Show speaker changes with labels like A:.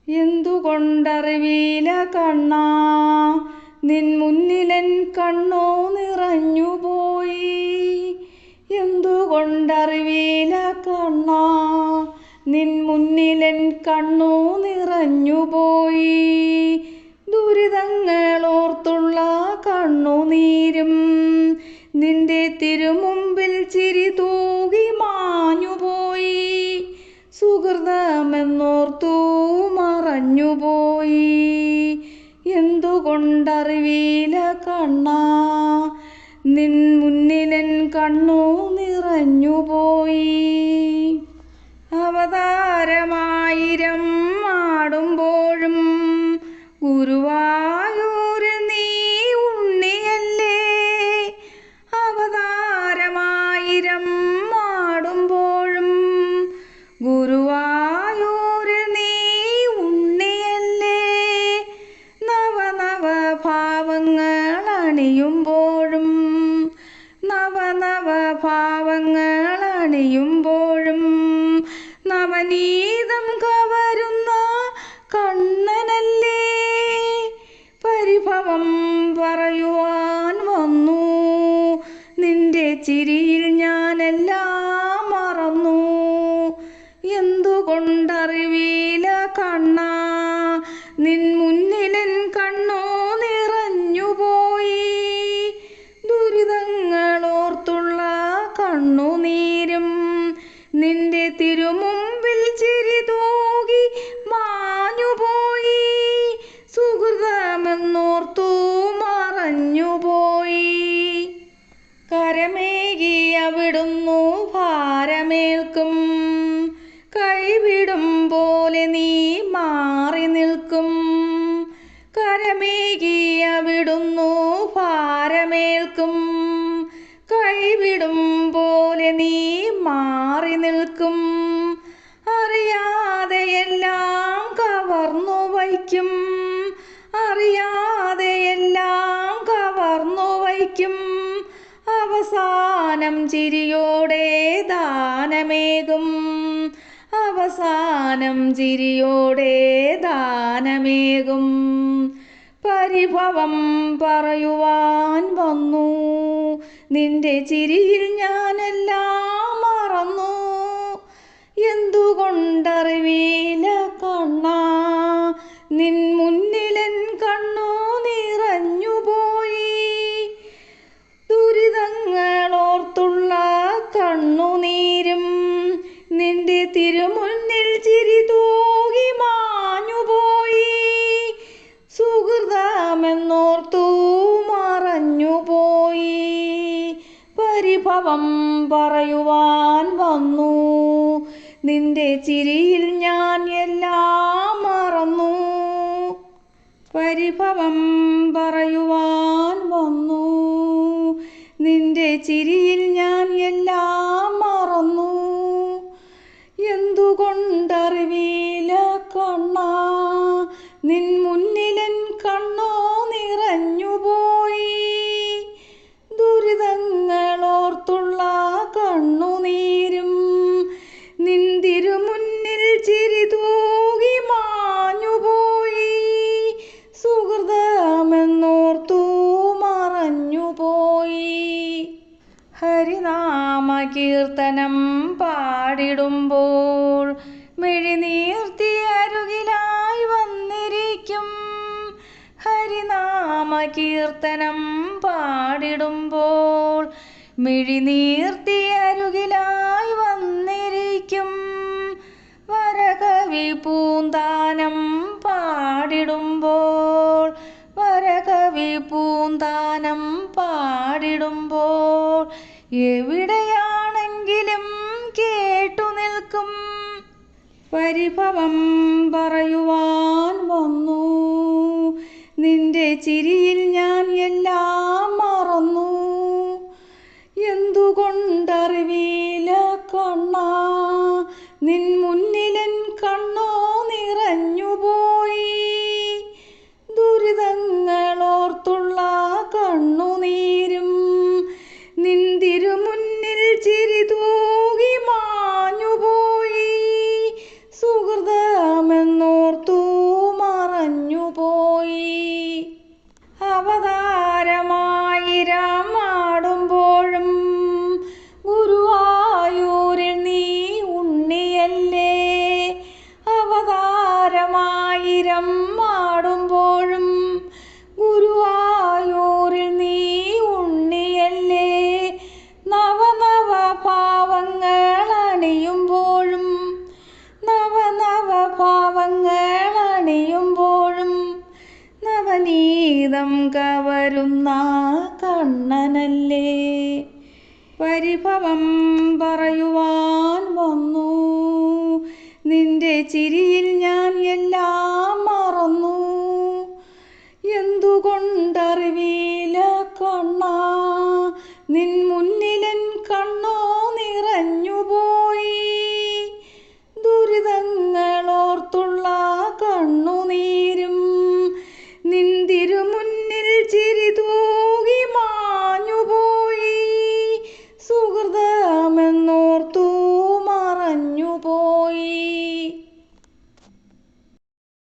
A: എന്തുകൊണ്ടറിവീല കണ്ണാ, നിൻ മുന്നിലെൻ കണ്ണോ നിറഞ്ഞുപോയി. എന്തുകൊണ്ടറിവീല കണ്ണാ, നിൻ മുന്നിലെൻ കണ്ണോ നിറഞ്ഞുപോയി. ദുരിതങ്ങളോർത്തുള്ള കണ്ണുനീരും നിന്റെ തിരുമുമ്പിൽ ചിരി തൂകി മാഞ്ഞുപോയി. സുഹൃതമെന്നോർത്തു മറഞ്ഞുപോയി. എന്തുകൊണ്ടറിവീല കണ്ണാ, നിൻ മുന്നിലെൻ കണ്ണു നിറഞ്ഞുപോയി. അവതാരമായിരം ആടുമ്പോഴും ഗുരുവായൂരിൽ നീ ഉണ്ണിയല്ലേ. അവതാരമായിരം ആടുമ്പോഴും ഗുരുവായൂരിൽ നീ ഉണ്ണിയല്ലേ. നവനവ ഭാവങ്ങൾ അണിയുമ്പോഴും നവനവ ഭാവങ്ങൾ അണിയുമ്പോഴും നവനീതം കവരുന്ന കണ്ണനല്ലേ. പരിഭവം പറയുവാൻ വന്നു, നിന്റെ ചിരിയിൽ ഞാനെല്ലാം മറന്നു. എന്തുകൊണ്ടറിവീല കണ്ണാ, നിൻ മുന്നിലെൻ കണ്ണോ നിറഞ്ഞുപോയി. ദുരിതങ്ങളോർത്തുള്ള കണ്ണുനീരും നിന്റെ തിരുമുമ്പിൽ ചിരി തൂകി മാഞ്ഞുപോയി. സുഹൃതമെന്നോർത്തു മറഞ്ഞുപോയി. കരമേകി അവിടുന്നു ഭാരമേൽക്കും, കൈവിടും പോലെ നീ മാറി നിൽക്കും. കരമേകി അവിടുന്നു ഭാരമേൽക്കും, കൈവിടും പോലെ നീ മാറി നിൽക്കും. അറിയാതെയെല്ലാം കവർന്നു വയ്ക്കും, അറിയാതെയെല്ലാം കവർന്നു വയ്ക്കും. അവസാനം ചിരിയോടെ ദാനമേകും, അവസാനം ചിരിയോടെ ദാനമേകും. പരിഭവം പറയുവാൻ വന്നു, നിന്റെ ചിരിയിൽ ഞാനെല്ലാം മറന്നു. എന്തുകൊണ്ടറിവീല കണ്ണാ, നിൻ മുന്നിലെൻ കണ്ണു നിറഞ്ഞുപോയി. ദുരിതങ്ങളോർത്തുള്ള കണ്ണുനീരും നിന്റെ തിരുമുന്നിൽ ചിരി തൂകി മാഞ്ഞുപോയി. സുഹൃതമെന്നോർത്തു മറഞ്ഞുപോയി. പരിഭവം പറയുവാൻ വന്നു, നിന്റെ ചിരിയിൽ ഞാൻ എല്ലാം മറന്നു. പരിഭവം പറയുവാൻ വന്നു, നിന്റെ ചിരിയിൽ ഞാൻ എല്ലാം മറന്നു. എന്തുകൊണ്ടറിവീല കണ്ണാ, നിൻ മുന്നിലെൻ കണ്ണോ നിറഞ്ഞുപോയി. ദുരിതങ്ങളോർത്തുള്ള കണ്ണുനീരും നിൻ തിരുമുന്നിൽ ചിരി തൂകി മാഞ്ഞുപോയി. സുഹൃതമെന്നോർത്തു മറഞ്ഞുപോയി. ഹരിനാമ കീർത്തനം പാടിടുമ്പോൾ മിഴിനീർത്തി അരുകിലായി വന്നിരിക്കും. ഹരിനാമ കീർത്തനം പാടിടുമ്പോൾ മിഴിനീർത്തി അരുകിലായി വന്നിരിക്കും. വരകവി പൂന്താനം പാടിടുമ്പോൾ വരകവി പൂന്താനം പാടിടുമ്പോൾ എവിടെയാണെങ്കിലും കേട്ടു നിൽക്കും. പരിഭവം പറയുവാൻ വന്നു, നിന്റെ ചിരിയിൽ ഞാൻ എല്ലാം മറന്നു. എന്തുകൊണ്ടറിവീല കണ്ണാ, നിൻ മുന്നിലെൻ കണ്ണോ നിറഞ്ഞുപോയി. ദുരിതങ്ങളോർത്തുള്ള കണ്ണുനീരും നിൻ തിരുമുന്നിൽ ചിരി തൂകി മാഞ്ഞുപോയി. സുഹൃതമെന്നോർത്തു അനുഭവം പറയുവാൻ